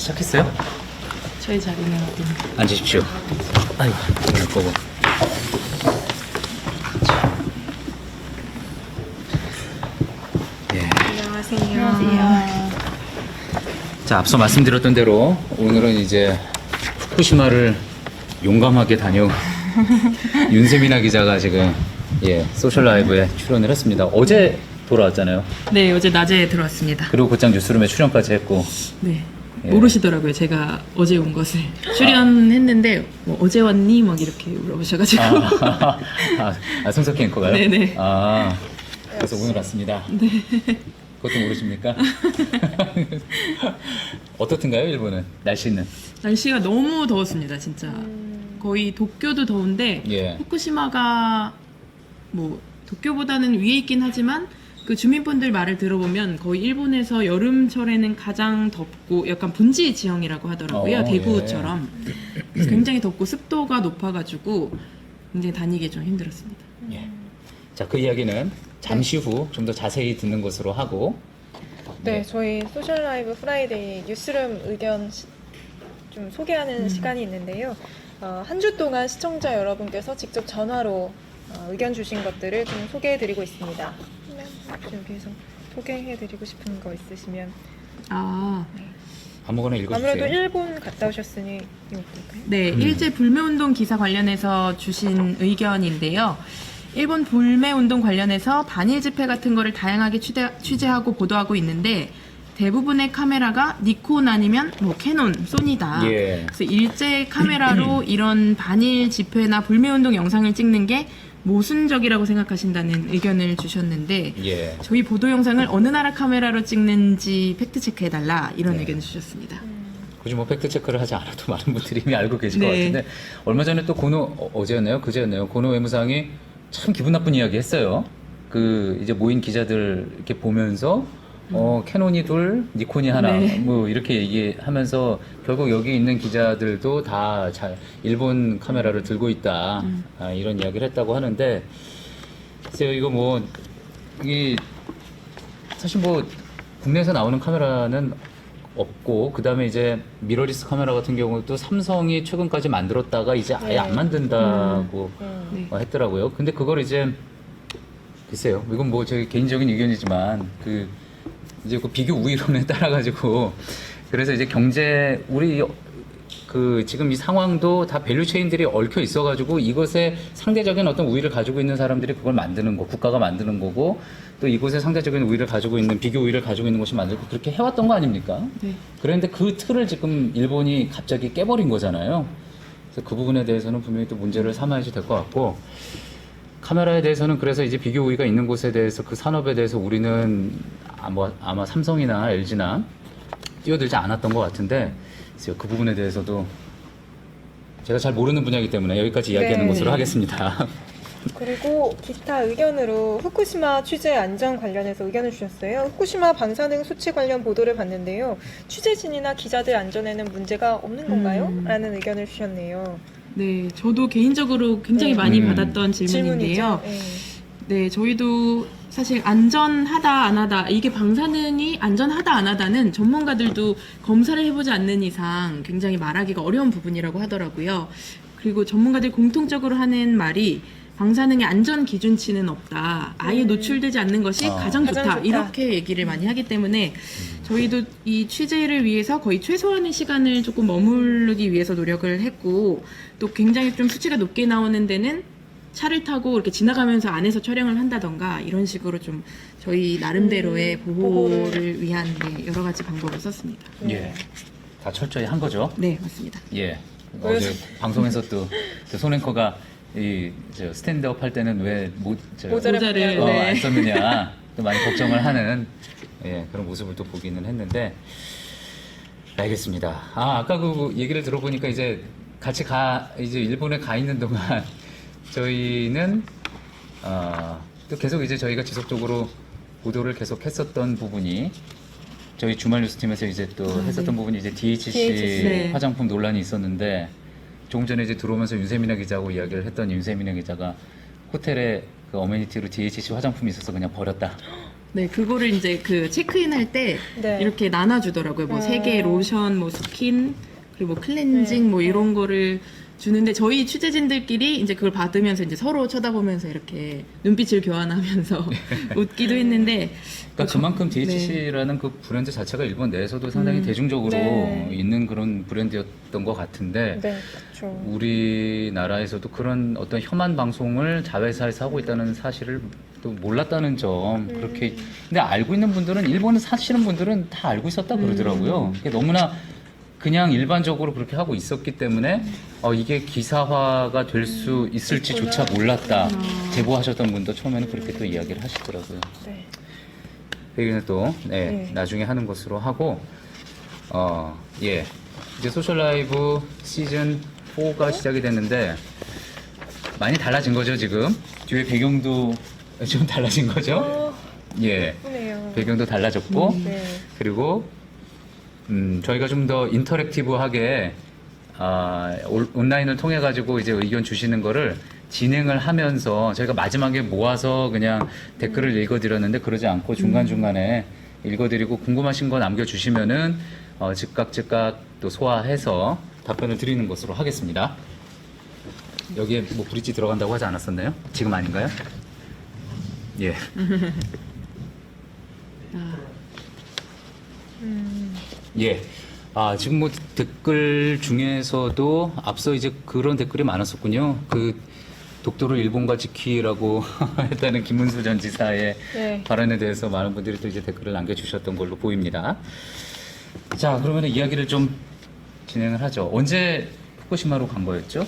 시작했어요? 저희 자리는 어디? 앉으십시오. 아이고, 오늘 거고. 예. 안녕하세요. 자, 앞서 말씀드렸던 대로 오늘은 이제 후쿠시마를 용감하게 다녀온 윤세민아 기자가 지금 소셜 라이브에 출연을 했습니다. 어제 돌아왔잖아요. 네, 어제 낮에 들어왔습니다. 그리고 곧장 뉴스룸에 출연까지 했고. 네. 예. 모르시더라고요. 제가 어제 온 것을 출연했는데 뭐 어제 왔니? 막 이렇게 물어보셔가지고. 손석희 앵커가요? 네네. 그래서 오늘 왔습니다. 네. 그것도 모르십니까? 어떻든가요, 일본은? 날씨는? 날씨가 너무 더웠습니다, 진짜. 거의 도쿄도 더운데 예. 후쿠시마가 뭐 도쿄보다는 위에 있긴 하지만 그 주민분들 말을 들어보면 거의 일본에서 여름철에는 가장 덥고 약간 분지 지형이라고 하더라고요. 대구처럼. 그래서 굉장히 덥고 습도가 높아가지고 굉장히 다니기 좀 힘들었습니다. 예. 자, 그 이야기는 잠시 후 좀 더 자세히 듣는 것으로 하고. 네, 저희 소셜 라이브 프라이데이 뉴스룸 의견 좀 소개하는 시간이 있는데요. 한 주 동안 시청자 여러분께서 직접 전화로 의견 주신 것들을 좀 소개해드리고 있습니다. 준비해서 소개해드리고 싶은 거 있으시면. 아무거나 읽어주세요. 아무래도 일본 갔다 오셨으니 이거 볼까요? 네, 일제 불매운동 기사 관련해서 주신 의견인데요. 일본 불매운동 관련해서 반일 집회 같은 거를 다양하게 취재하고 보도하고 있는데 대부분의 카메라가 니콘 아니면 뭐 캐논, 소니다. 예. 그래서 일제 카메라로 이런 반일 집회나 불매운동 영상을 찍는 게 모순적이라고 생각하신다는 의견을 주셨는데 예. 저희 보도 영상을 어느 나라 카메라로 찍는지 팩트 체크해달라 이런 의견을 주셨습니다. 굳이 뭐 팩트 체크를 하지 않아도 많은 분들이 이미 알고 계실 네. 것 같은데 얼마 전에 또 어제였나요? 그제였나요? 고노 외무상이 참 기분 나쁜 이야기 했어요. 그 이제 모인 기자들 이렇게 보면서 캐논이 둘, 니콘이 하나, 네. 뭐 이렇게 얘기하면서 결국 여기 있는 기자들도 다 일본 카메라를 들고 있다, 이런 이야기를 했다고 하는데, 글쎄요, 이거 뭐 이 사실 뭐 국내에서 나오는 카메라는 없고, 그 다음에 이제 미러리스 카메라 같은 경우도 삼성이 최근까지 만들었다가 이제 아예 네. 안 만든다고 네. 했더라고요. 근데 그걸 이제 글쎄요, 이건 뭐 제 개인적인 의견이지만 이제 그 비교 우위론에 따라가지고 그래서 이제 우리 지금 이 상황도 다 밸류 체인들이 얽혀 있어가지고 이것에 상대적인 어떤 우위를 가지고 있는 사람들이 그걸 만드는 거, 국가가 만드는 거고 또 이곳에 상대적인 우위를 가지고 있는 비교 우위를 가지고 있는 것이 만들고 그렇게 해왔던 거 아닙니까? 네. 그런데 그 틀을 지금 일본이 갑자기 깨버린 거잖아요. 그래서 그 부분에 대해서는 분명히 또 문제를 삼아야지 될 것 같고. 카메라에 대해서는 그래서 이제 비교 우위가 있는 곳에 대해서 그 산업에 대해서 우리는 아마 삼성이나 LG나 뛰어들지 않았던 것 같은데 그래서 그 부분에 대해서도 제가 잘 모르는 분야이기 때문에 여기까지 이야기하는 네. 것으로 하겠습니다. 그리고 기타 의견으로 후쿠시마 취재 안전 관련해서 의견을 주셨어요. 후쿠시마 방사능 수치 관련 보도를 봤는데요. 취재진이나 기자들 안전에는 문제가 없는 건가요? 라는 의견을 주셨네요. 네, 저도 개인적으로 굉장히 네. 많이 받았던 질문인데요. 질문이죠. 네, 저희도 사실 안전하다 안 하다 이게 방사능이 안전하다 안 하다는 전문가들도 검사를 해보지 않는 이상 굉장히 말하기가 어려운 부분이라고 하더라고요. 그리고 전문가들 공통적으로 하는 말이 방사능의 안전 기준치는 없다. 아예 노출되지 않는 것이 가장 좋다. 가장 좋다. 이렇게 얘기를 많이 하기 때문에 저희도 이 취재를 위해서 거의 최소한의 시간을 조금 머무르기 위해서 노력을 했고 또 굉장히 좀 수치가 높게 나오는 데는 차를 타고 이렇게 지나가면서 안에서 촬영을 한다던가 이런 식으로 좀 저희 나름대로의 보호를 위한 여러 가지 방법을 썼습니다. 예, 다 철저히 한 거죠. 네, 맞습니다. 예, 어제 방송에서 또 손 앵커가 저 스탠드업 할 때는 왜 모자를 네. 안 썼느냐 또 많이 걱정을 하는 그런 모습을 또 보기는 했는데 알겠습니다. 아까 그 얘기를 들어보니까 이제 같이 이제 일본에 가 있는 동안 저희는 또 계속 이제 저희가 지속적으로 보도를 계속 했었던 부분이 저희 주말 뉴스팀에서 이제 또 했었던 부분이 이제 DHC 네. 화장품 논란이 있었는데 조금 전에 이제 들어오면서 윤세민아 기자하고 이야기를 했던 윤세민아 기자가 호텔에 그 어메니티로 DHC 화장품이 있어서 그냥 버렸다. 네, 그거를 이제 그 체크인 할 때 네. 이렇게 나눠주더라고요. 뭐 세계 로션, 뭐 스킨, 그리고 뭐 클렌징, 네, 뭐 네. 이런 거를 주는데 저희 취재진들끼리 이제 그걸 받으면서 이제 서로 쳐다보면서 이렇게 눈빛을 교환하면서 웃기도 했는데 그러니까 그만큼 네. DHC라는 그 브랜드 자체가 일본 내에서도 상당히 대중적으로 네. 있는 그런 브랜드였던 것 같은데 네, 그렇죠. 우리나라에서도 그런 어떤 혐한 방송을 자회사에서 하고 있다는 사실을 또 몰랐다는 점 그렇게 근데 알고 있는 분들은 일본에 사시는 분들은 다 알고 있었다 그러더라고요. 그게 너무나 그냥 일반적으로 그렇게 하고 있었기 때문에 이게 기사화가 될 수 있을지조차 몰랐다 제보하셨던 분도 처음에는 그렇게 또 이야기를 하시더라고요. 네. 얘기는 또 네. 나중에 하는 것으로 하고 예 이제 소셜 라이브 시즌 4가 시작이 됐는데 많이 달라진 거죠 지금 뒤에 배경도 좀 달라진 거죠 예 예쁘네요. 배경도 달라졌고 네. 그리고 저희가 좀 더 인터랙티브하게 온라인을 통해 가지고 이제 의견 주시는 거를 진행을 하면서 저희가 마지막에 모아서 그냥 댓글을 읽어드렸는데 그러지 않고 중간중간에 읽어드리고 궁금하신 거 남겨주시면은 즉각 또 소화해서 답변을 드리는 것으로 하겠습니다. 여기에 뭐 브릿지 들어간다고 하지 않았었나요? 지금 아닌가요? 예. 예. 지금 뭐 댓글 중에서도 앞서 이제 그런 댓글이 많았었군요. 그 독도를 일본과 지키라고 했다는 김문수 전 지사의 네. 발언에 대해서 많은 분들이 또 이제 댓글을 남겨주셨던 걸로 보입니다. 자, 그러면 이야기를 좀 진행을 하죠. 언제 후쿠시마로 간 거였죠?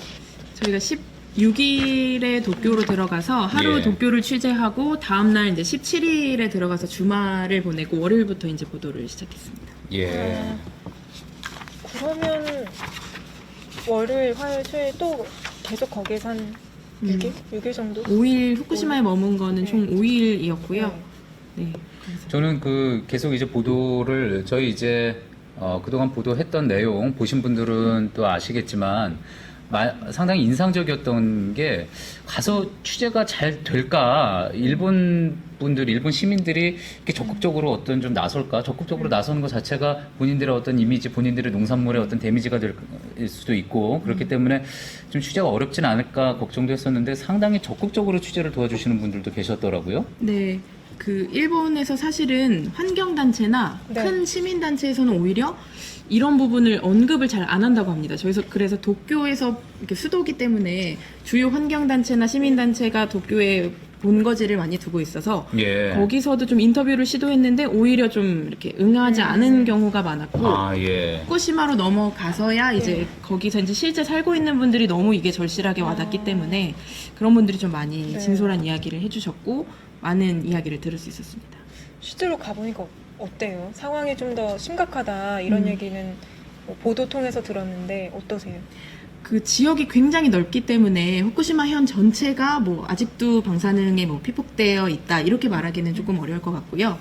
저희가 16일에 도쿄로 들어가서 하루 예. 도쿄를 취재하고 다음날 이제 17일에 들어가서 주말을 보내고 월요일부터 이제 보도를 시작했습니다. 예. 그러면 월요일, 화요일, 수요일 또 계속 거기서 한 6일? 6일 정도? 5일 후쿠시마에 머문 거는 네. 총 5일이었고요. 네. 그래서 저는 그 계속 이제 보도를 저희 이제 그동안 보도했던 내용 보신 분들은 또 아시겠지만 상당히 인상적이었던 게 가서 취재가 잘 될까 일본 분들 일본 시민들이 이렇게 적극적으로 어떤 좀 나설까 적극적으로 나서는 것 자체가 본인들의 어떤 이미지 본인들의 농산물에 어떤 데미지가 될 수도 있고 그렇기 때문에 좀 취재가 어렵진 않을까 걱정도 했었는데 상당히 적극적으로 취재를 도와주시는 분들도 계셨더라고요. 네. 그 일본에서 사실은 환경단체나 네. 큰 시민단체에서는 오히려 이런 부분을 언급을 잘 안 한다고 합니다. 그래서 도쿄에서 이렇게 수도기 때문에 주요 환경단체나 시민단체가 도쿄에 본거지를 많이 두고 있어서 예. 거기서도 좀 인터뷰를 시도했는데 오히려 좀 이렇게 응하지 않은 경우가 많았고 예. 후쿠시마로 넘어가서야 이제 거기서 이제 실제 살고 있는 분들이 너무 이게 절실하게 와닿기 때문에 그런 분들이 좀 많이 네. 진솔한 이야기를 해주셨고 많은 이야기를 들을 수 있었습니다. 실제로 가보니까 어때요? 상황이 좀 더 심각하다 이런 얘기는 뭐 보도 통해서 들었는데 어떠세요? 그 지역이 굉장히 넓기 때문에 후쿠시마 현 전체가 뭐 아직도 방사능에 뭐 피폭되어 있다 이렇게 말하기는 조금 어려울 것 같고요.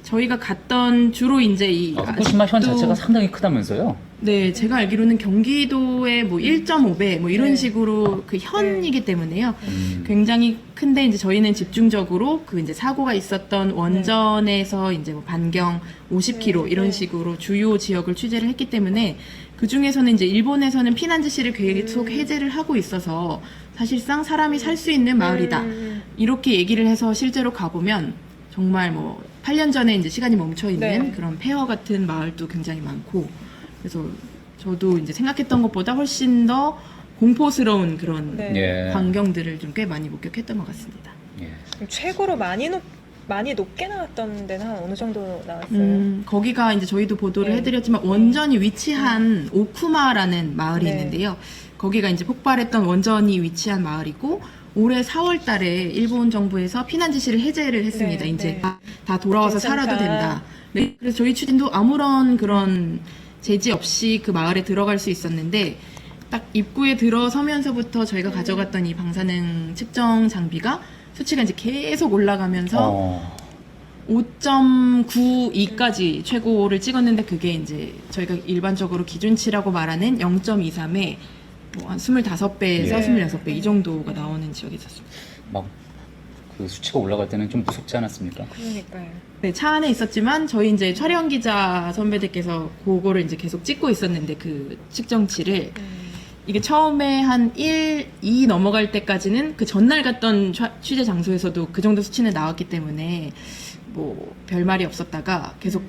저희가 갔던 주로 이제 이 후쿠시마 현 아직도- 자체가 상당히 크다면서요? 네, 제가 알기로는 경기도의 뭐 1.5배 뭐 이런 네. 식으로 그 현이기 때문에요. 음. 굉장히 큰데 이제 저희는 집중적으로 그 이제 사고가 있었던 원전에서 이제 뭐 반경 50km 네, 이런 네. 식으로 주요 지역을 취재를 했기 때문에 그 중에서는 이제 일본에서는 피난 지시를 계속 해제를 하고 있어서 사실상 사람이 살 수 있는 마을이다. 이렇게 얘기를 해서 실제로 가보면 정말 뭐 8년 전에 이제 시간이 멈춰 있는 네. 그런 폐허 같은 마을도 굉장히 많고 그래서 저도 이제 생각했던 것보다 훨씬 더 공포스러운 그런 네. 예. 광경들을 좀 꽤 많이 목격했던 것 같습니다. 예. 그럼 최고로 많이 높게 나왔던 데는 한 어느 정도 나왔어요? 거기가 이제 저희도 보도를 네. 해드렸지만 원전이 위치한 오쿠마라는 마을이 네. 있는데요. 거기가 이제 폭발했던 원전이 위치한 마을이고 올해 4월 달에 일본 정부에서 피난 지시를 해제를 했습니다. 네, 이제 네. 다 돌아와서 괜찮다. 살아도 된다. 네, 그래서 저희 취재진도 아무런 그런 제지 없이 그 마을에 들어갈 수 있었는데 딱 입구에 들어서면서부터 저희가 가져갔던 이 방사능 측정 장비가 수치가 이제 계속 올라가면서 5.92까지 최고를 찍었는데 그게 이제 저희가 일반적으로 기준치라고 말하는 0.23에 뭐 한 25배에서 예. 26배 이 정도가 나오는 지역이 있었습니다. 막 그 수치가 올라갈 때는 좀 무섭지 않았습니까? 그러니까요. 네, 차 안에 있었지만 저희 이제 촬영 기자 선배들께서 그거를 이제 계속 찍고 있었는데 그 측정치를 이게 처음에 한 1, 2 넘어갈 때까지는 그 전날 갔던 취재 장소에서도 그 정도 수치는 나왔기 때문에 뭐 별말이 없었다가 계속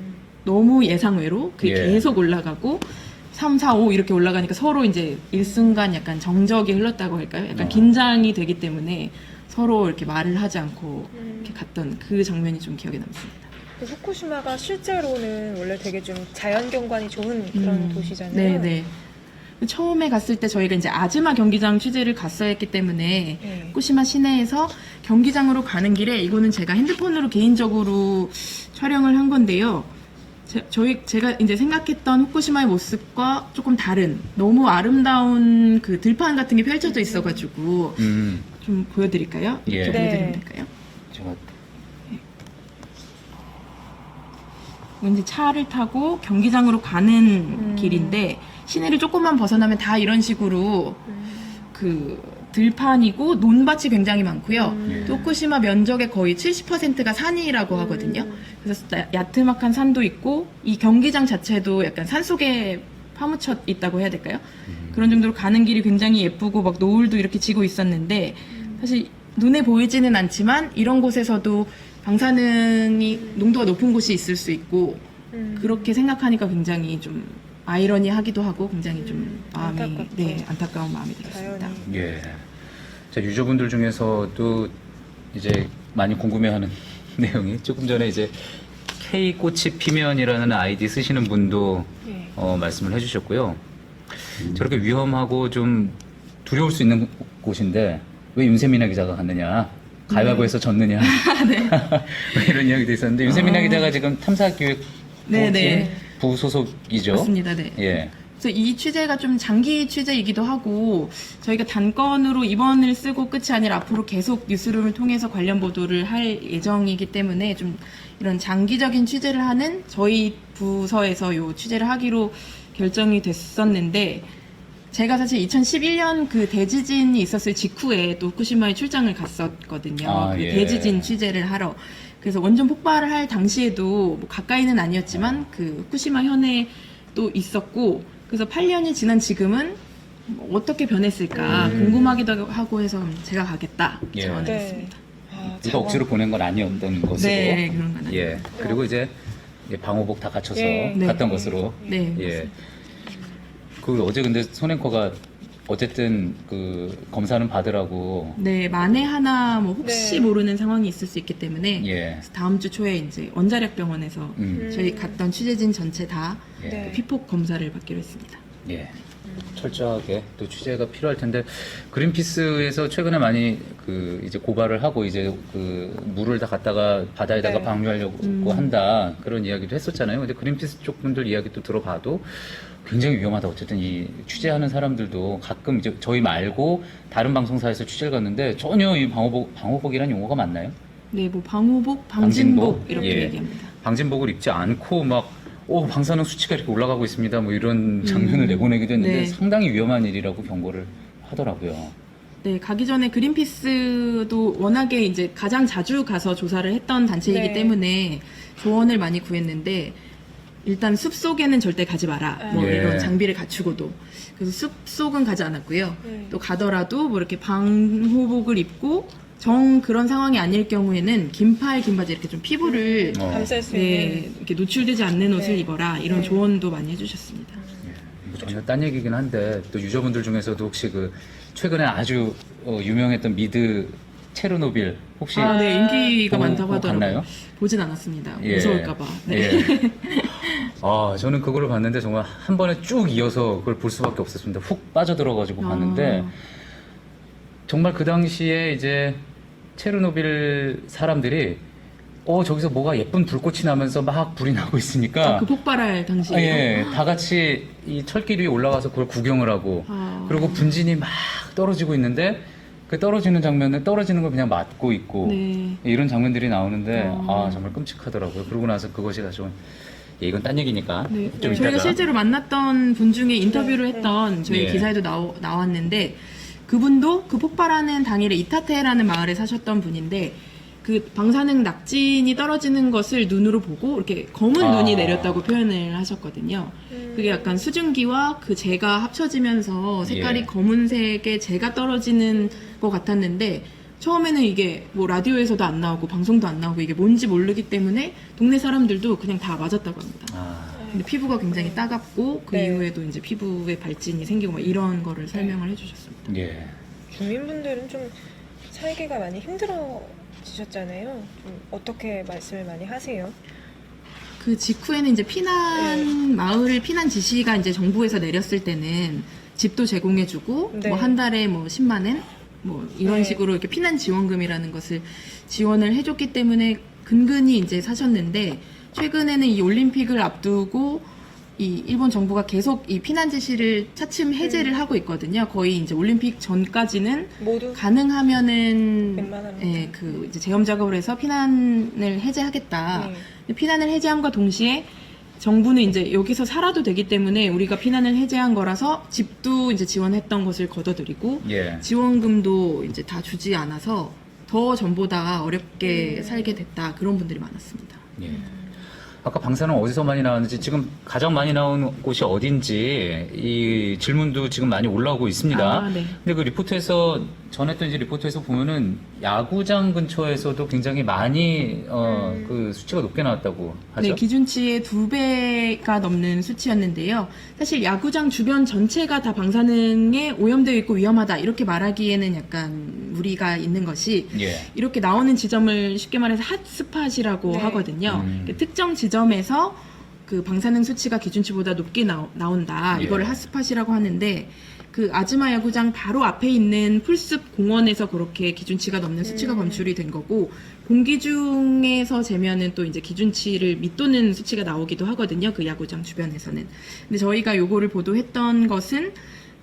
너무 예상외로 그게 예. 계속 올라가고 3, 4, 5 이렇게 올라가니까 서로 이제 일순간 약간 정적이 흘렀다고 할까요? 약간 긴장이 되기 때문에 서로 이렇게 말을 하지 않고 이렇게 갔던 그 장면이 좀 기억에 남습니다. 그 후쿠시마가 실제로는 원래 되게 좀 자연 경관이 좋은 그런 도시잖아요. 네네. 처음에 갔을 때 저희가 이제 아즈마 경기장 취재를 갔어야 했기 때문에 네. 후쿠시마 시내에서 경기장으로 가는 길에 이거는 제가 핸드폰으로 개인적으로 촬영을 한 건데요. 제가 이제 생각했던 후쿠시마의 모습과 조금 다른 너무 아름다운 그 들판 같은 게 펼쳐져 있어가지고 좀 보여드릴까요? 예. 이렇게 네. 보여드리면 될까요? 제가 이제 차를 타고 경기장으로 가는 길인데 시내를 조금만 벗어나면 다 이런 식으로 그 들판이고 논밭이 굉장히 많고요. 또 후쿠시마 면적의 거의 70%가 산이라고 하거든요. 그래서 야트막한 산도 있고 이 경기장 자체도 약간 산 속에 파묻혀 있다고 해야 될까요? 그런 정도로 가는 길이 굉장히 예쁘고 막 노을도 이렇게 지고 있었는데 사실 눈에 보이지는 않지만 이런 곳에서도 방사능이 농도가 높은 곳이 있을 수 있고 그렇게 생각하니까 굉장히 좀 아이러니하기도 하고 굉장히 좀 마음이 안타깝죠. 안타까운 마음이 들었습니다. 자연이. 예. 자, 유저분들 중에서도 이제 많이 궁금해하는 내용이 조금 전에 이제 K꽃이 피면이라는 아이디 쓰시는 분도 예. 말씀을 해주셨고요. 저렇게 위험하고 좀 두려울 수 있는 곳인데 왜 윤세민아 기자가 갔느냐? 가위바위보에서 졌느냐? 뭐 이런 이야기도 있었는데 윤세민아 기자가 지금 탐사기획 네네. 부소속이죠. 맞습니다. 네. 예. 그래서 이 취재가 좀 장기 취재이기도 하고 저희가 단건으로 이번을 쓰고 끝이 아니라 앞으로 계속 뉴스룸을 통해서 관련 보도를 할 예정이기 때문에 좀 이런 장기적인 취재를 하는 저희 부서에서 요 취재를 하기로 결정이 됐었는데 제가 사실 2011년 그 대지진이 있었을 직후에 또 후쿠시마에 출장을 갔었거든요. 아, 그 예. 대지진 취재를 하러. 그래서 원전 폭발을 할 당시에도 뭐 가까이는 아니었지만 그 후쿠시마 현에 또 있었고 그래서 8년이 지난 지금은 뭐 어떻게 변했을까 궁금하기도 하고 해서 제가 가겠다 예. 제안을 네. 했습니다. 아, 누가 억지로 보낸 건 아니었던 것으로. 네, 그런 건 아니에요. 예. 그리고 이제 방호복 다 갖춰서 예. 갔던 네. 것으로. 네. 예. 그 어제 근데 손앵커가 어쨌든 그 검사는 받으라고. 네, 만에 하나 뭐 혹시 네. 모르는 상황이 있을 수 있기 때문에 예. 그래서 다음 주 초에 이제 원자력병원에서 저희 갔던 취재진 전체 다 예. 네. 피폭 검사를 받기로 했습니다. 예. 철저하게 또 취재가 필요할 텐데 그린피스에서 최근에 많이 그 이제 고발을 하고 이제 그 물을 다 갖다가 바다에다가 네. 방류하려고 한다 그런 이야기도 했었잖아요. 근데 그린피스 쪽 분들 이야기도 들어봐도 굉장히 위험하다. 어쨌든 이 취재하는 사람들도 가끔 이제 저희 말고 다른 방송사에서 취재를 갔는데 전혀 이 방호복이라는 용어가 맞나요? 네, 뭐 방호복, 방진복 이렇게 예. 얘기합니다. 방진복을 입지 않고 막 방사능 수치가 이렇게 올라가고 있습니다. 뭐 이런 장면을 내보내기도 했는데 네. 상당히 위험한 일이라고 경고를 하더라고요. 네, 가기 전에 그린피스도 워낙에 이제 가장 자주 가서 조사를 했던 단체이기 네. 때문에 조언을 많이 구했는데 일단 숲속에는 절대 가지 마라. 뭐 예. 이런 장비를 갖추고도. 그래서 숲속은 가지 않았고요. 네. 또 가더라도 뭐 이렇게 방호복을 입고 정 그런 상황이 아닐 경우에는 긴팔, 긴 바지 이렇게 좀 피부를 감쌀 수 네, 있는. 이렇게 노출되지 않는 옷을 네. 입어라. 이런 네. 조언도 많이 해주셨습니다. 뭐 전혀 딴 얘기긴 한데 또 유저분들 중에서도 혹시 그 최근에 아주 유명했던 미드 체르노빌 혹시 아, 네, 인기가 보고 많다고 하더라고요. 갔나요? 보진 않았습니다. 예. 무서울까봐. 네. 예. 아, 저는 그거를 봤는데 정말 한 번에 쭉 이어서 그걸 볼 수밖에 없었습니다. 훅 빠져들어가지고 봤는데 정말 그 당시에 이제 체르노빌 사람들이 저기서 뭐가 예쁜 불꽃이 나면서 막 불이 나고 있으니까 그 폭발할 당시에. 예, 다 같이 이 철길 위에 올라가서 그걸 구경을 하고 아. 그리고 분진이 막 떨어지고 있는데 그 떨어지는 장면은 떨어지는 걸 그냥 맞고 있고 네. 이런 장면들이 나오는데 아. 정말 끔찍하더라고요. 그러고 나서 그것이 좀 이건 딴 얘기니까 네, 좀 저희가 이따가 실제로 만났던 분 중에 인터뷰를 네, 했던 저희 예. 기사에도 나왔는데 그분도 그 폭발하는 당일에 이타테라는 마을에 사셨던 분인데 그 방사능 낙진이 떨어지는 것을 눈으로 보고 이렇게 검은 아. 눈이 내렸다고 표현을 하셨거든요. 그게 약간 수증기와 그 재가 합쳐지면서 색깔이 예. 검은색의 재가 떨어지는 것 같았는데 처음에는 이게 뭐 라디오에서도 안 나오고 방송도 안 나오고 이게 뭔지 모르기 때문에 동네 사람들도 그냥 다 맞았다고 합니다. 아, 근데 피부가 굉장히 따갑고 그 네. 이후에도 이제 피부에 발진이 생기고 막 이런 거를 설명을 해주셨습니다. 예. 주민분들은 좀 살기가 많이 힘들어지셨잖아요. 좀 어떻게 말씀을 많이 하세요? 그 직후에는 이제 피난 마을 피난 지시가 이제 정부에서 내렸을 때는 집도 제공해주고 네. 뭐 한 달에 뭐 10만 원 뭐 이런 네. 식으로 이렇게 피난 지원금이라는 것을 지원을 해줬기 때문에 근근히 이제 사셨는데 최근에는 이 올림픽을 앞두고 이 일본 정부가 계속 이 피난 지시를 차츰 해제를 하고 있거든요. 거의 이제 올림픽 전까지는 모두 가능하면은 웬만하면 예, 그 이제 재검 작업을 해서 피난을 해제하겠다. 네. 근데 피난을 해제함과 동시에 정부는 이제 여기서 살아도 되기 때문에 우리가 피난을 해제한 거라서 집도 이제 지원했던 것을 걷어들이고 예. 지원금도 이제 다 주지 않아서 더 전보다 어렵게 살게 됐다. 그런 분들이 많았습니다. 예. 아까 방사능 어디서 많이 나왔는지 지금 가장 많이 나온 곳이 어딘지 이 질문도 지금 많이 올라오고 있습니다. 아, 네. 근데 그 리포트에서 전했던 이제 리포트에서 보면은 야구장 근처에서도 굉장히 많이 그 수치가 높게 나왔다고 하죠. 네, 기준치의 2배가 넘는 수치였는데요. 사실 야구장 주변 전체가 다 방사능에 오염되어 있고 위험하다 이렇게 말하기에는 약간 무리가 있는 것이 예. 이렇게 나오는 지점을 쉽게 말해서 핫스팟이라고 네. 하거든요. 음. 특정 지점에서 그 방사능 수치가 기준치보다 높게 나온다. 예. 이거를 핫스팟이라고 하는데 그 아즈마 야구장 바로 앞에 있는 풀숲 공원에서 그렇게 기준치가 넘는 수치가 검출이 된 거고 공기 중에서 재면은 또 이제 기준치를 밑도는 수치가 나오기도 하거든요. 그 야구장 주변에서는. 근데 저희가 요거를 보도했던 것은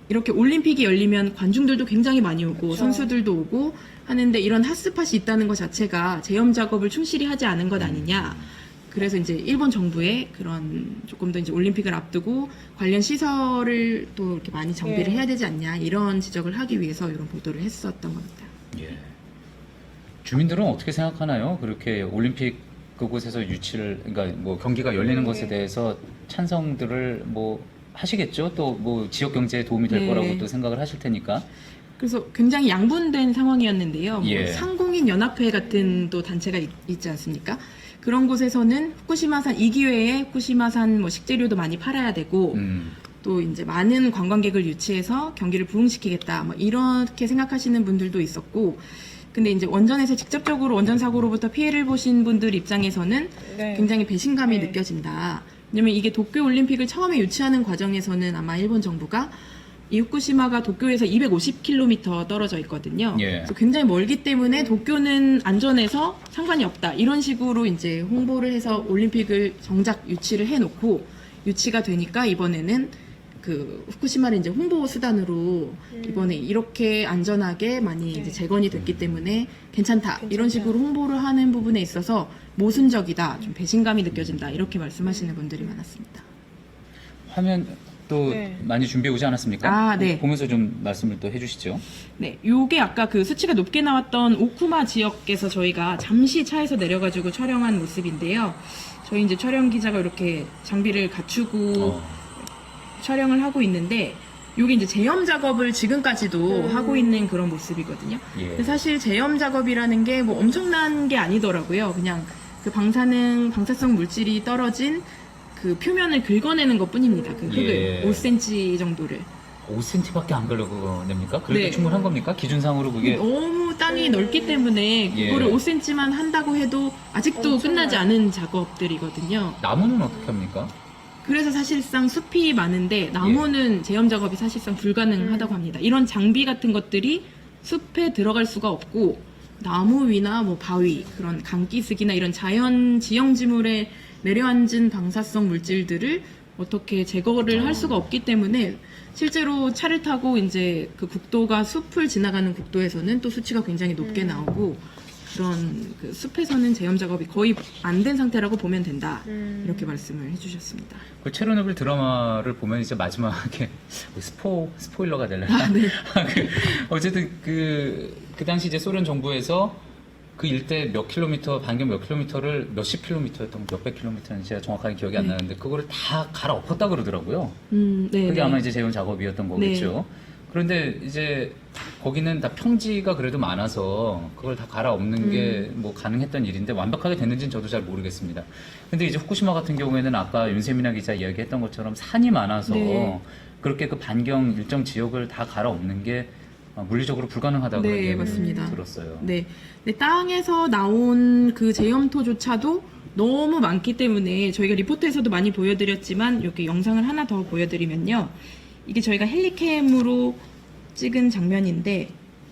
이렇게 올림픽이 열리면 관중들도 굉장히 많이 오고 그렇죠. 선수들도 오고 하는데 이런 핫스팟이 있다는 것 자체가 제염 작업을 충실히 하지 않은 것 아니냐. 그래서 이제 일본 정부의 그런 조금 더 이제 올림픽을 앞두고 관련 시설을 또 이렇게 많이 정비를 예. 해야 되지 않냐 이런 지적을 하기 위해서 이런 보도를 했었던 겁니다. 예. 주민들은 어떻게 생각하나요? 그렇게 올림픽 그곳에서 유치를 그러니까 뭐 경기가 열리는 네. 것에 대해서 찬성들을 뭐 하시겠죠? 또 뭐 지역 경제에 도움이 될 네. 거라고 또 생각을 하실 테니까. 그래서 굉장히 양분된 상황이었는데요. 뭐 예. 상공인 연합회 같은 또 단체가 있지 않습니까? 그런 곳에서는 후쿠시마산 2기회에 후쿠시마산 뭐 식재료도 많이 팔아야 되고 또 이제 많은 관광객을 유치해서 경기를 부흥시키겠다 뭐 이렇게 생각하시는 분들도 있었고 근데 이제 원전에서 직접적으로 원전 사고로부터 피해를 보신 분들 입장에서는 네. 굉장히 배신감이 네. 느껴진다. 왜냐면 이게 도쿄 올림픽을 처음에 유치하는 과정에서는 아마 일본 정부가 이 후쿠시마가 도쿄에서 250km 떨어져 있거든요. 예. 그래서 굉장히 멀기 때문에 도쿄는 안전해서 상관이 없다. 이런 식으로 이제 홍보를 해서 올림픽을 정작 유치를 해놓고 유치가 되니까 이번에는 그 후쿠시마를 이제 홍보 수단으로 이번에 이렇게 안전하게 많이 이제 네. 재건이 됐기 때문에 괜찮다. 이런 괜찮다. 식으로 홍보를 하는 부분에 있어서 모순적이다. 좀 배신감이 느껴진다. 이렇게 말씀하시는 분들이 많았습니다. 화면 또 네. 많이 준비해 오지 않았습니까? 아, 네. 보면서 좀 말씀을 또 해주시죠. 네, 요게 아까 그 수치가 높게 나왔던 오쿠마 지역에서 저희가 잠시 차에서 내려가지고 촬영한 모습인데요. 저희 이제 촬영 기자가 이렇게 장비를 갖추고 촬영을 하고 있는데, 요게 이제 제염 작업을 지금까지도 하고 있는 그런 모습이거든요. 예. 근데 사실 제염 작업이라는 게 뭐 엄청난 게 아니더라고요. 그냥 그 방사성 물질이 떨어진 그 표면을 긁어내는 것 뿐입니다. 그 흙을 예. 5cm 정도를. 5cm밖에 안 걸러내니까? 그래도 네. 충분한 겁니까? 기준상으로 그게 너무 땅이 넓기 때문에 예. 그거를 5cm만 한다고 해도 아직도 엄청나요. 끝나지 않은 작업들이거든요. 나무는 어떻게 합니까? 그래서 사실상 숲이 많은데 나무는 제염 작업이 사실상 불가능하다고 합니다. 이런 장비 같은 것들이 숲에 들어갈 수가 없고 나무 위나 뭐 바위, 그런 강기슭이나 이런 자연 지형지물에 내려앉은 방사성 물질들을 어떻게 제거를 할 수가 없기 때문에 실제로 차를 타고 이제 그 국도가 숲을 지나가는 국도에서는 또 수치가 굉장히 높게 나오고 그런 그 숲에서는 제염 작업이 거의 안 된 상태라고 보면 된다. 이렇게 말씀을 해주셨습니다. 그 체르노빌 드라마를 보면 이제 마지막에 스포일러가 되려나? 네. 어쨌든 그 당시 이제 소련 정부에서 그 일대 몇 킬로미터, 반경 몇 킬로미터를 몇십 킬로미터였던 몇백 킬로미터는 제가 정확하게 기억이 안 네. 나는데 그거를 다 갈아엎었다 그러더라고요. 네. 그게 네. 아마 이제 재현 작업이었던 거겠죠. 그런데 이제 거기는 다 평지가 그래도 많아서 그걸 다 갈아엎는 게 뭐 가능했던 일인데 완벽하게 됐는지는 저도 잘 모르겠습니다. 근데 이제 후쿠시마 같은 경우에는 아까 윤세민아 기자 이야기했던 것처럼 산이 많아서 네. 그렇게 그 반경 일정 지역을 다 갈아엎는 게 물리적으로 불가능하다고 네, 그런 얘기를 맞습니다. 들었어요. 네. 근데 땅에서 나온 그 제염토조차도 너무 많기 때문에 저희가 리포트에서도 많이 보여드렸지만 이렇게 영상을 하나 더 보여드리면요. 이게 저희가 헬리캠으로 찍은 장면인데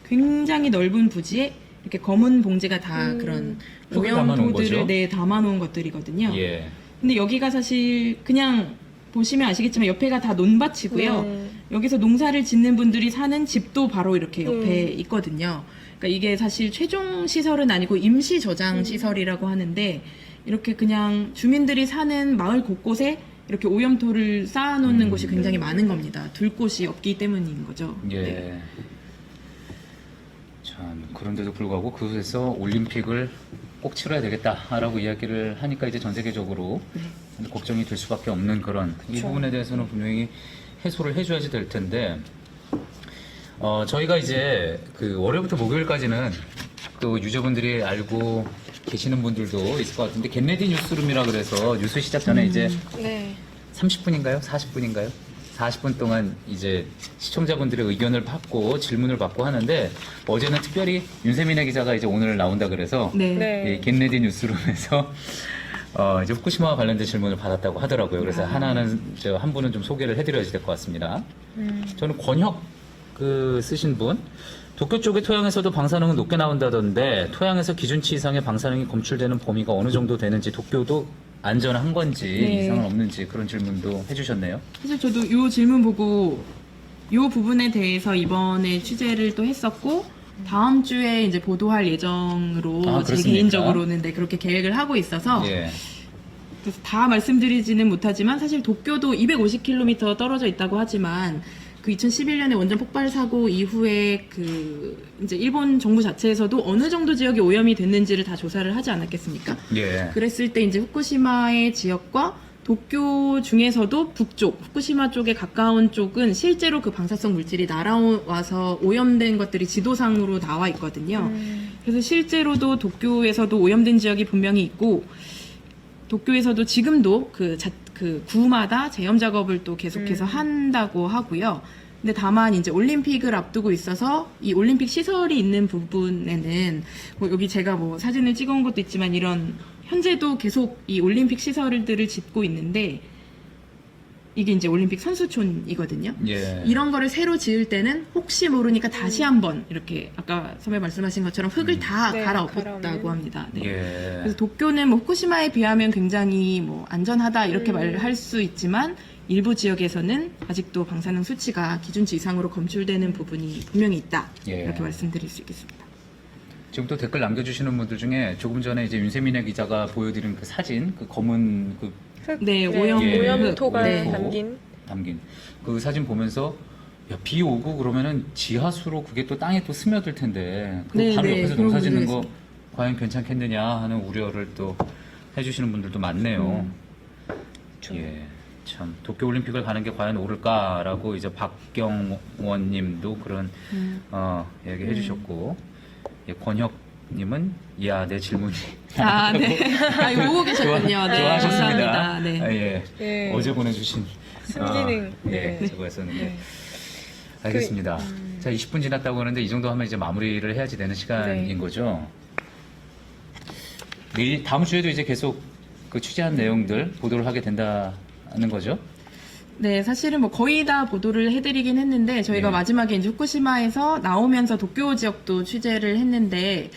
굉장히 넓은 부지에 이렇게 검은 봉지가 다 그런 흙을 담아놓은 거죠? 오염토들을 담아놓은 것들이거든요. 예. 근데 여기가 사실 그냥 보시면 아시겠지만 옆에가 다 논밭이고요. 네. 여기서 농사를 짓는 분들이 사는 집도 바로 이렇게 옆에 있거든요. 그러니까 이게 사실 최종 시설은 아니고 임시 저장 시설이라고 하는데 이렇게 그냥 주민들이 사는 마을 곳곳에 이렇게 오염토를 쌓아놓는 곳이 굉장히 많은 겁니다. 둘 곳이 없기 때문인 거죠. 예. 네. 참 그런데도 불구하고 그곳에서 올림픽을 꼭 치러야 되겠다라고 이야기를 하니까 이제 전 세계적으로 걱정이 될 수밖에 없는 그런 이 부분에 대해서는 분명히 해소를 해줘야지 될 텐데 저희가 이제 그 월요일부터 목요일까지는 또 유저분들이 알고 계시는 분들도 있을 것 같은데 겟레디 뉴스룸이라 그래서 뉴스 시작 전에 이제 네. 30분인가요? 40분인가요? 40분 동안 이제 시청자분들의 의견을 받고 질문을 받고 하는데 어제는 특별히 윤세민의 기자가 이제 오늘 나온다 그래서 네. 네. 이 겟레디 뉴스룸에서 이제 후쿠시마와 관련된 질문을 받았다고 하더라고요. 그래서 하나는 저 한 분은 좀 소개를 해드려야 될 것 같습니다. 저는 권혁 그 쓰신 분. 도쿄 쪽의 토양에서도 방사능은 높게 나온다던데 토양에서 기준치 이상의 방사능이 검출되는 범위가 어느 정도 되는지 도쿄도 안전한 건지 네. 이상은 없는지 그런 질문도 해주셨네요. 사실 저도 이 질문 보고 이 부분에 대해서 이번에 취재를 또 했었고 다음 주에 이제 보도할 예정으로 제 그렇습니까? 개인적으로는 네, 그렇게 계획을 하고 있어서 예. 그래서 다 말씀드리지는 못하지만 사실 도쿄도 250km 떨어져 있다고 하지만 그 2011년에 원전 폭발 사고 이후에 그 이제 일본 정부 자체에서도 어느 정도 지역이 오염이 됐는지를 다 조사를 하지 않았겠습니까? 예. 그랬을 때 이제 후쿠시마의 지역과 도쿄 중에서도 북쪽, 후쿠시마 쪽에 가까운 쪽은 실제로 그 방사성 물질이 날아와서 오염된 것들이 지도상으로 나와 있거든요. 그래서 실제로도 도쿄에서도 오염된 지역이 분명히 있고 도쿄에서도 지금도 그 구마다 제염 작업을 또 계속해서 한다고 하고요. 근데 다만 이제 올림픽을 앞두고 있어서 이 올림픽 시설이 있는 부분에는 뭐 여기 제가 뭐 사진을 찍어온 것도 있지만 이런 현재도 계속 이 올림픽 시설들을 짓고 있는데 이게 이제 올림픽 선수촌이거든요. 예. 이런 거를 새로 지을 때는 혹시 모르니까 다시 한번 이렇게 아까 선배 말씀하신 것처럼 흙을 다 네, 갈아엎었다고 갈아엎는. 합니다. 네. 예. 그래서 도쿄는 뭐 후쿠시마에 비하면 굉장히 뭐 안전하다 이렇게 말할 수 있지만 일부 지역에서는 아직도 방사능 수치가 기준치 이상으로 검출되는 부분이 분명히 있다. 예. 이렇게 말씀드릴 수 있겠습니다. 지금 또 댓글 남겨주시는 분들 중에 조금 전에 이제 윤세민의 기자가 보여드린 그 사진, 그 검은 그 네, 오염 예. 오염토가 네. 담긴. 그 사진 보면서 야, 비 오고 그러면은 지하수로 그게 또 땅에 또 스며들 텐데 그 네, 바로 네, 옆에서 그런 농사 짓는 거 부분에서. 과연 괜찮겠느냐 하는 우려를 또 해주시는 분들도 많네요. 예, 참 도쿄 올림픽을 가는 게 과연 옳을까라고 이제 박경원님도 그런 얘기 해주셨고 예, 권혁님은 야 내 질문이 아, 네. 아, 이거 보고 계셨군요. 네, 좋아하셨습니다. 감사합니다. 네. 아, 예. 네. 어제 보내주신 순기능. 예, 네. 저거였었는데. 네. 알겠습니다. 자, 20분 지났다고 하는데 이 정도 하면 이제 마무리를 해야지 되는 시간인 네. 거죠. 내일 다음 주에도 이제 계속 그 취재한 내용들 보도를 하게 된다는 거죠. 네, 사실은 뭐 거의 다 보도를 해드리긴 했는데 저희가 네. 마지막에 이제 후쿠시마에서 나오면서 도쿄 지역도 취재를 했는데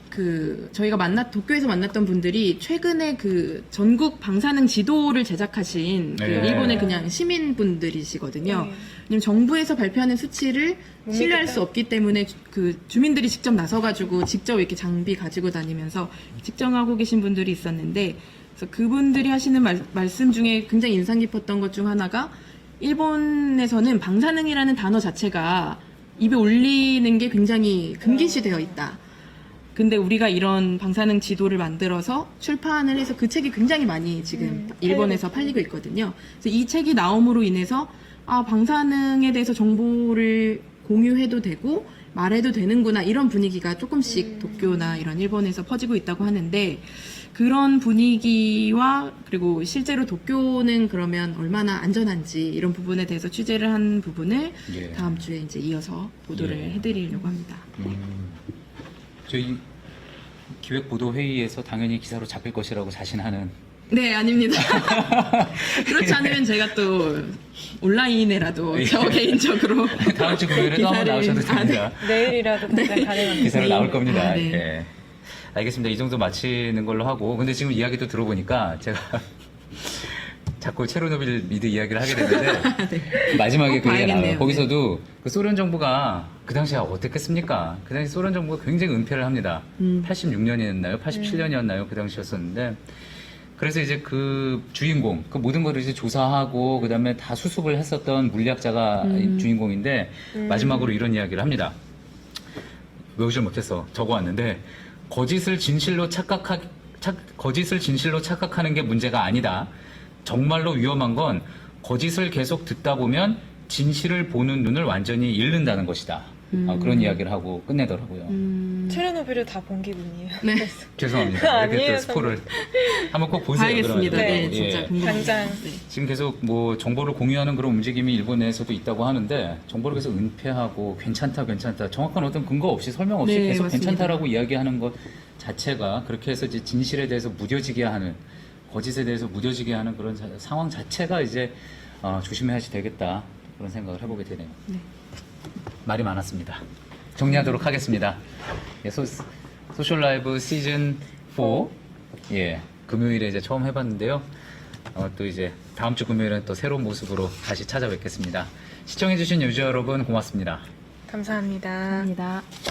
그 저희가 도쿄에서 만났던 분들이 최근에 그 전국 방사능 지도를 제작하신 그 네. 일본의 그냥 시민분들이시거든요. 네. 왜냐면 정부에서 발표하는 수치를 못 신뢰할 믿겠다. 수 없기 때문에 그 주민들이 직접 나서가지고 직접 이렇게 장비 가지고 다니면서 측정하고 계신 분들이 있었는데 그래서 그분들이 하시는 말씀 중에 굉장히 인상 깊었던 것 중 하나가 일본에서는 방사능이라는 단어 자체가 입에 올리는 게 굉장히 금기시되어 있다. 근데 우리가 이런 방사능 지도를 만들어서 출판을 해서 그 책이 굉장히 많이 지금 일본에서 팔리고 있거든요. 그래서 이 책이 나옴으로 인해서 방사능에 대해서 정보를 공유해도 되고 말해도 되는구나 이런 분위기가 조금씩 도쿄나 이런 일본에서 퍼지고 있다고 하는데 그런 분위기와 그리고 실제로 도쿄는 그러면 얼마나 안전한지 이런 부분에 대해서 취재를 한 부분을 예. 다음 주에 이제 이어서 보도를 예. 해드리려고 합니다. 저희 기획보도회의에서 당연히 기사로 잡힐 것이라고 자신하는 네, 아닙니다. 그렇지 않으면 제가 또 온라인에라도 저 개인적으로 다음 주 금요일에도 한번 나오셔도 됩니다. 내일이라도 당장 가능합니다. 기사로 나올 겁니다. 네. 예. 알겠습니다. 이 정도 마치는 걸로 하고 근데 지금 이야기도 들어보니까 제가 자꾸 체르노빌 미드 이야기를 하게 되는데 마지막에 꼭 그 얘기가 나와요. 봐야겠네요. 거기서도 그 소련 정부가 그 당시에 어땠겠습니까? 그 당시 소련 정부가 굉장히 은폐를 합니다. 86년이었나요? 87년이었나요? 그 당시였었는데 그래서 이제 그 주인공, 그 모든 거를 이제 조사하고 그 다음에 다 수습을 했었던 물리학자가 주인공인데 마지막으로 이런 이야기를 합니다. 외우질 못해서 적어왔는데 거짓을 진실로 착각하는 게 문제가 아니다. 정말로 위험한 건 거짓을 계속 듣다 보면 진실을 보는 눈을 완전히 잃는다는 것이다. 그런 이야기를 하고 끝내더라고요. 체르노빌을 다 본 기분이에요. 네. 죄송합니다. 이렇게 아니에요, 또 스포를 한번 꼭 보세요. 봐야겠습니다. 그러면. 네, 예. 진짜 궁금합니다. 당장. 네. 지금 계속 뭐 정보를 공유하는 그런 움직임이 일본 내에서도 있다고 하는데 정보를 계속 은폐하고 괜찮다 정확한 어떤 근거 없이 설명 없이 네, 계속 맞습니다. 괜찮다라고 이야기하는 것 자체가 그렇게 해서 이제 진실에 대해서 무뎌지게 하는 거짓에 대해서 무뎌지게 하는 그런 상황 자체가 이제 조심해야지 되겠다 그런 생각을 해보게 되네요. 네. 말이 많았습니다. 정리하도록 하겠습니다. 예, 소셜 라이브 시즌 4 예, 금요일에 이제 처음 해봤는데요. 또 이제 다음 주 금요일은 또 새로운 모습으로 다시 찾아뵙겠습니다. 시청해주신 유저 여러분 고맙습니다. 감사합니다. 감사합니다.